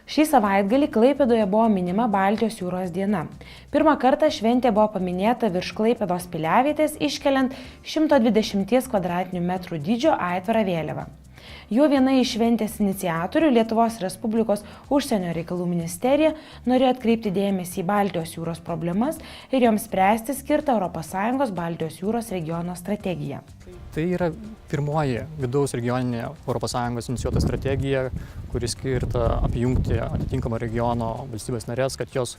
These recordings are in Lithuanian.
Šį savaitgalį Klaipėdoje buvo minima Baltijos jūros diena. Pirmą kartą šventė buvo paminėta virš Klaipėdos piliavietės iškeliant 120 m² dydžio aitvarą vėliavą. Jo viena iš šventės iniciatorių, Lietuvos Respublikos užsienio reikalų ministerija, norėjo atkreipti dėmesį į Baltijos jūros problemas ir joms spręsti skirtą ES Baltijos jūros regiono strategiją. Tai yra pirmoji vidaus regioninė ES inicijuota strategija, kuri skirta apjungti atitinkamą regiono valstybės narės, kad jos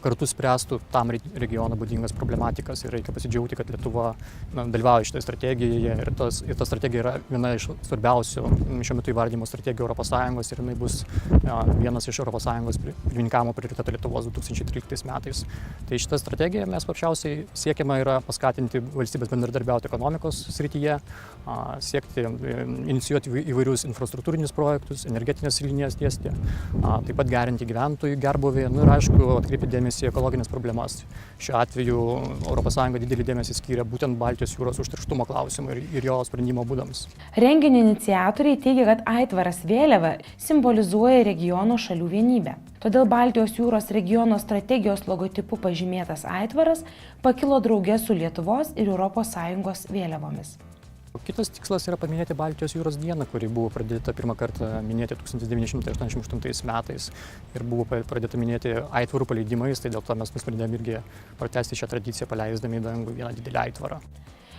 kartu spręstų tam regiono būdingas problematikas. Ir reikia pasidžiaugti, kad Lietuva dalyvauja šitoje strategijoje ir ta strategija yra viena iš svarbiausių šiuo metu įvardymo strategijų ES ir jinai bus vienas iš ES pirmininkavimo prioritetų Lietuvos 2013 metais. Tai šitą strategiją mes paprasčiausiai siekiama yra paskatinti valstybės bendradarbiauti ekonomikos srityje, siekti inicijuoti įvairius infrastruktūrinius projektus, energetinės linijas tiesti, taip pat gerinti gyventojų gerbūvį ir aišku atkreipti dėmesį į ekologinės problemas. Šiuo atveju ES didelį dėmesį skyrė būtent Baltijos jūros užterštumo klausimui ir jo sprendimo būdams. Renginio iniciatoriai teigia, kad aitvaras vėliava simbolizuoja regiono šalių vienybę. Todėl Baltijos jūros regiono strategijos logotipu pažymėtas aitvaras pakilo drauge su Lietuvos ir ES vėliavomis. Kitas tikslas yra paminėti Baltijos jūros dieną, kuri buvo pradėta pirmą kartą minėti 1988 metais ir buvo pradėta minėti aitvarų paleidimais, tai dėl to mes nusprendėme irgi pratęsti šią tradiciją, paleisdami į dangų vieną didelį aitvarą.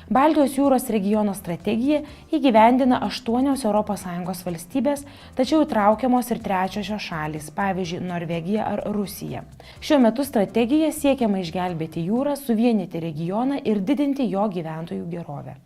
Baltijos jūros regiono strategiją įgyvendina 8 ES valstybės, tačiau įtraukiamos ir trečiosios šalys, pavyzdžiui, Norvegija ar Rusija. Šiuo metu strategija siekiama išgelbėti jūrą, suvienyti regioną ir didinti jo gyventojų gerovę.